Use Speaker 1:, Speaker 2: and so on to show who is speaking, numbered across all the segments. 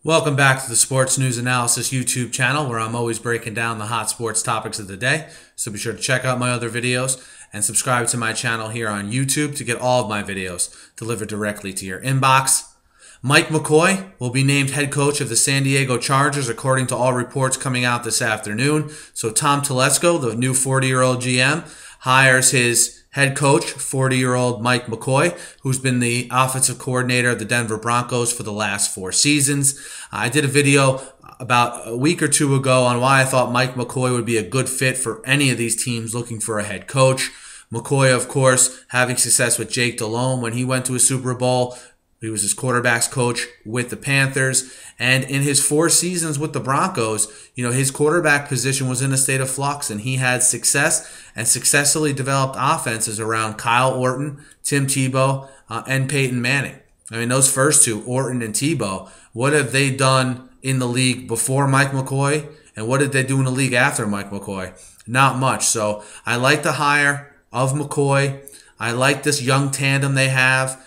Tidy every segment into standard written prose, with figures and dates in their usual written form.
Speaker 1: Welcome back to the Sports News Analysis YouTube channel, where I'm always breaking down the hot sports topics of the day. So be sure to check out my other videos and subscribe to my channel here on YouTube to get all of my videos delivered directly to your inbox. Mike McCoy will be named head coach of the San Diego Chargers, according to all reports coming out this afternoon. So Tom Telesco, the new 40-year-old GM, hires his head coach, 40-year-old Mike McCoy, who's been the offensive coordinator of the Denver Broncos for the last 4 seasons. I did a video about a week or two ago on why I thought Mike McCoy would be a good fit for any of these teams looking for a head coach. McCoy, of course, having success with Jake Delhomme when he went to a Super Bowl. He was his quarterback's coach with the Panthers. And in his 4 seasons with the Broncos, his quarterback position was in a state of flux, and he had success and successfully developed offenses around Kyle Orton, Tim Tebow, and Peyton Manning. I mean, those first two, Orton and Tebow, what have they done in the league before Mike McCoy? And what did they do in the league after Mike McCoy? Not much. So I like the hire of McCoy. I like this young tandem they have.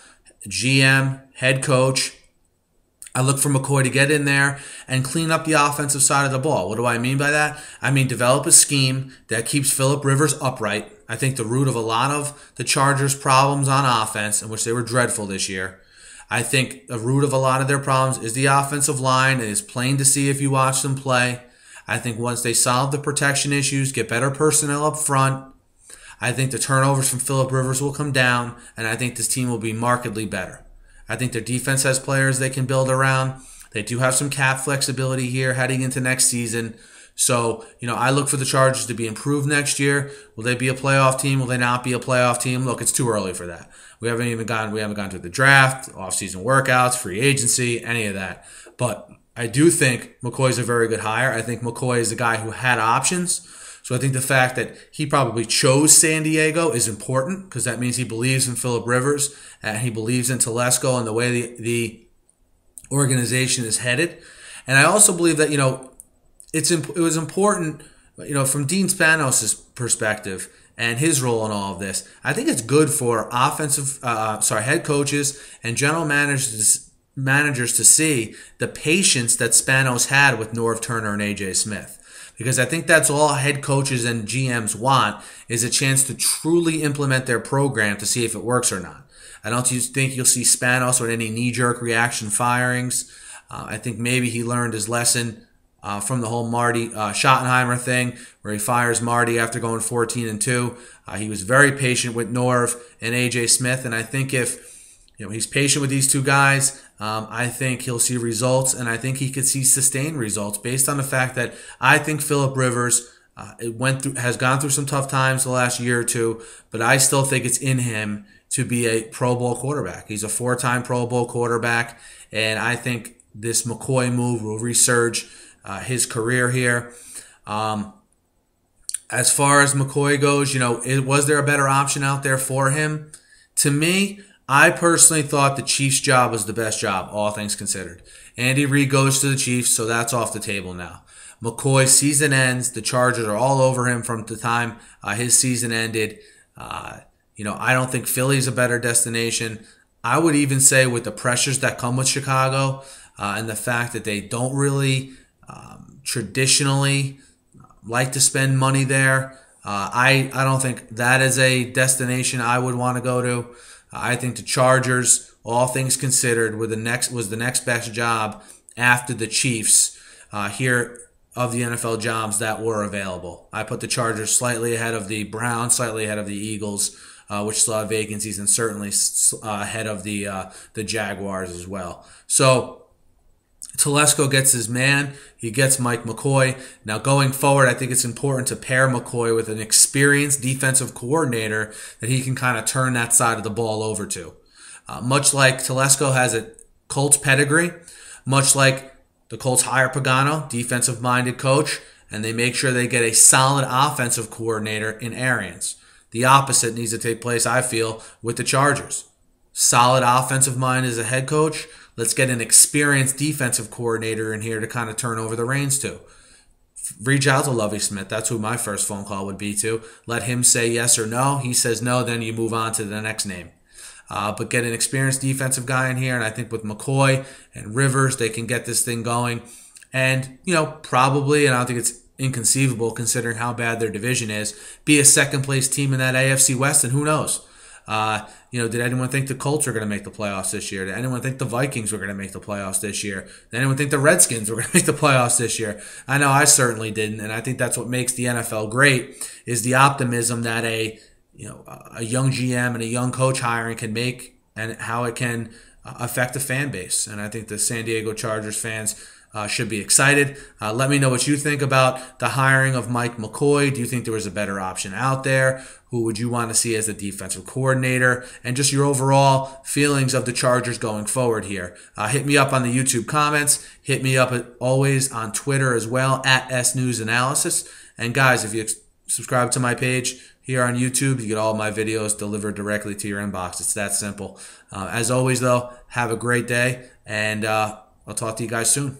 Speaker 1: GM, head coach. I look for McCoy to get in there and clean up the offensive side of the ball. What do I mean by that? I mean develop a scheme that keeps Phillip Rivers upright. I think the root of a lot of the Chargers' problems on offense, in which they were dreadful this year, I think the root of a lot of their problems is the offensive line. It is plain to see if you watch them play. I think once they solve the protection issues, get better personnel up front, I think the turnovers from Phillip Rivers will come down, and I think this team will be markedly better. I think their defense has players they can build around. They do have some cap flexibility here heading into next season. So, I look for the Chargers to be improved next year. Will they be a playoff team? Will they not be a playoff team? Look, it's too early for that. We haven't gone through the draft, offseason workouts, free agency, any of that. But I do think McCoy's a very good hire. I think McCoy is a guy who had options. So I think the fact that he probably chose San Diego is important, because that means he believes in Phillip Rivers and he believes in Telesco and the way the organization is headed. And I also believe that, it was important, from Dean Spanos' perspective and his role in all of this. I think it's good for head coaches and general managers to see the patience that Spanos had with Norv Turner and A.J. Smith. Because I think that's all head coaches and GMs want, is a chance to truly implement their program to see if it works or not. I don't think you'll see Spanos with any knee-jerk reaction firings. I think maybe he learned his lesson from the whole Marty Schottenheimer thing, where he fires Marty after going 14-2. He was very patient with Norv and A.J. Smith, and I think if he's patient with these two guys, I think he'll see results, and I think he could see sustained results based on the fact that I think Phillip Rivers has gone through some tough times the last year or two, but I still think it's in him to be a Pro Bowl quarterback. He's a 4-time Pro Bowl quarterback, and I think this McCoy move will resurge his career here. As far as McCoy goes, was there a better option out there for him? To me, I personally thought the Chiefs' job was the best job, all things considered. Andy Reid goes to the Chiefs, so that's off the table now. McCoy's season ends. The Chargers are all over him from the time his season ended. I don't think Philly's a better destination. I would even say with the pressures that come with Chicago and the fact that they don't really traditionally like to spend money there, I don't think that is a destination I would want to go to. I think the Chargers, all things considered, was the next best job after the Chiefs here of the NFL jobs that were available. I put the Chargers slightly ahead of the Browns, slightly ahead of the Eagles, which still have vacancies, and certainly ahead of the Jaguars as well. So Telesco gets his man. He gets Mike McCoy. Now, going forward, I think it's important to pair McCoy with an experienced defensive coordinator that he can kind of turn that side of the ball over to. Much like Telesco has a Colts pedigree, much like the Colts hire Pagano, defensive-minded coach, and they make sure they get a solid offensive coordinator in Arians. The opposite needs to take place, I feel, with the Chargers. Solid offensive mind as a head coach. Let's get an experienced defensive coordinator in here to kind of turn over the reins to. Reach out to Lovie Smith. That's who my first phone call would be to. Let him say yes or no. He says no, then you move on to the next name. but get an experienced defensive guy in here, and I think with McCoy and Rivers, they can get this thing going. And, probably, and I don't think it's inconceivable considering how bad their division is, be a second-place team in that AFC West, and who knows? Did anyone think the Colts were going to make the playoffs this year? Did anyone think the Vikings were going to make the playoffs this year? Did anyone think the Redskins were going to make the playoffs this year? I know I certainly didn't, and I think that's what makes the NFL great is the optimism that a young GM and a young coach hiring can make and how it can affect the fan base. And I think the San Diego Chargers fans should be excited. Let me know what you think about the hiring of Mike McCoy. Do you think there was a better option out there? Who would you want to see as the defensive coordinator? And just your overall feelings of the Chargers going forward here. Hit me up on the YouTube comments. Hit me up always on Twitter as well, at SNewsAnalysis. And guys, if you subscribe to my page here on YouTube, you get all my videos delivered directly to your inbox. It's that simple. As always, though, have a great day, and I'll talk to you guys soon.